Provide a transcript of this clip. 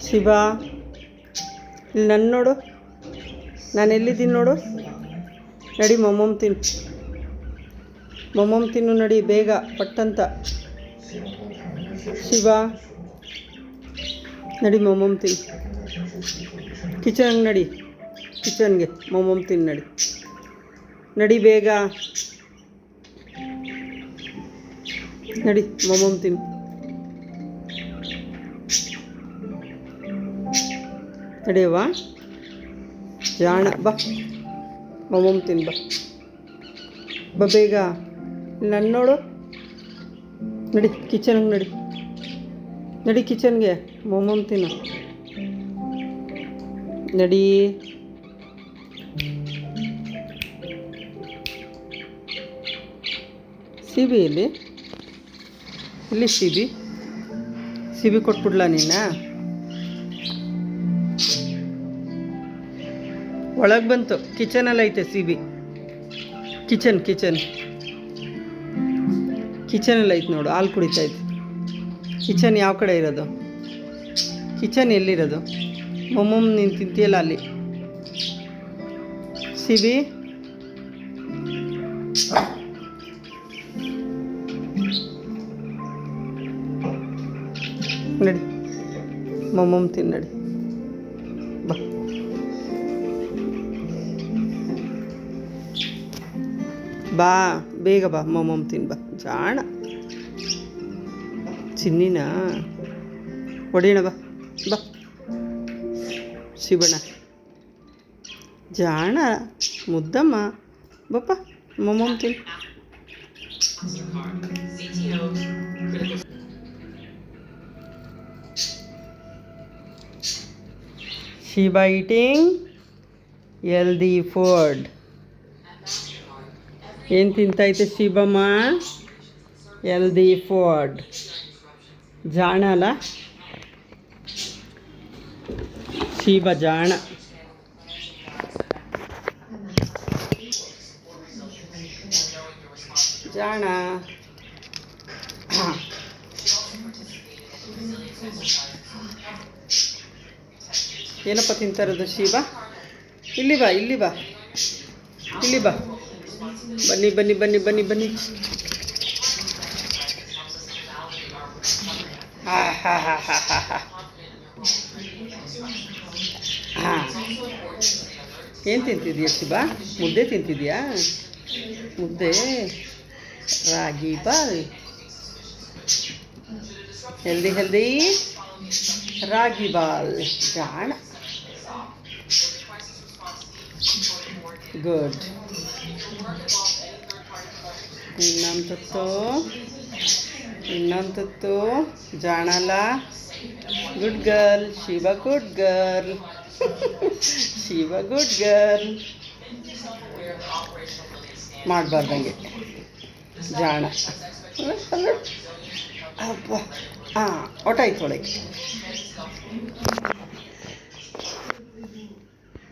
ಶಿವ, ಇಲ್ಲಿ ನನ್ನ ನೋಡು, ನಾನು ಎಲ್ಲಿದ್ದೀನಿ ನೋಡು. ನಡಿ ಮೊಮ್ಮಮ್ ತಿನ್ನು ನಡಿ ಬೇಗ ಪಟ್ಟಂತ. ಶಿವ ನಡಿ ಮೊಮ್ಮಮ್ ತಿನ್ನು. ಕಿಚನ್ಗೆ ನಡಿ, ಕಿಚನ್ಗೆ ಮೊಮ್ಮಮ್ ತಿನ್ನು ನಡಿ ಬೇಗ ನಡಿ ಮೊಮ್ಮಮ್ ತಿನ್ನು. ನಡೆಯವ್ವ ಜಾಣ, ಬಾ ಮೊಮ್ಮಮ್ ತಿನ್ನು ಬಾ ಬೇಗ. ನನ್ನ ನೋಡು, ನಡಿ ಕಿಚನ್ಗೆ ನಡಿ ಕಿಚನ್ಗೆ ಮೊಮ್ಮಮ್ ತಿನ್ನು ನಡಿ. ಸಿಬಿ ಇಲ್ಲಿ ಸಿಬಿ ಕೊಟ್ಬಿಡ್ಲಾ ನೀನು? ಒಳಗೆ ಬಂತು, ಕಿಚನಲ್ಲಿ ಐತೆ ಸಿಬಿ. ಕಿಚನಲ್ಲಿ ಐತೆ ನೋಡು, ಹಾಲು ಕುಡಿತೈತೆ. ಕಿಚನ್ ಯಾವ ಕಡೆ ಇರೋದು? ಕಿಚನ್ ಎಲ್ಲಿರೋದು? ಮೊಮ್ಮಮ್ ನೀನು ತಿಂತೀಯಲ್ಲ ಅಲ್ಲಿ. ಸಿಬಿ ನಡಿ ಮೊಮ್ಮಮ್ ತಿನ್ನು ನಡಿ ಬಾ. ಬಾ ಬೇಗ ಬಾ ಮೊಮ್ಮಮ್ ತಿನ್ನು ಬಾ ಜಾಣ. ಚಿನ್ನಿನ ಹೊಡೆಯೋಣ ಬಾ ಶಿವಣ್ಣ ಜಾಣ ಮುದ್ದಮ್ಮ ಬಪ್ಪ ಮೊಮ್ಮಮ್ ತಿನ್ನು. Shiba eating healthy food. ಏನು ತಿಂತೈತೆ ಶಿವಮ್ಮ? Healthy food. ಜಾಣ ಅಲ್ಲ ಶಿವ, ಜಾಣ. ಜಾಣ ಏನಪ್ಪ ತಿಂತಾ ಇರೋದು ಶಿವ? ಇಲ್ಲಿ ಬಾ ಬನ್ನಿ. ಏನು ತಿಂತಿದ್ಯಾ ಶಿವ? ಮುದ್ದೆ ತಿಂತಿದ್ಯಾ? ಮುದ್ದೆ ರಾಗಿ ಬಾಲ್, ಹೆಲ್ದಿ ರಾಗಿ ಬಾಲ್. ಜಾಣ, ಗುಡ್. ಇನ್ನೊಂದು ಜಾಣ ಅಲ್ಲ, good girl. Shiva good girl. ಮಾಡಬಾರ್ದಂಗೆ ಜಾಣ. ಅಪ್ಪ ಹೊಟ್ಟಾಯ್ತು ಒಳಗೆ.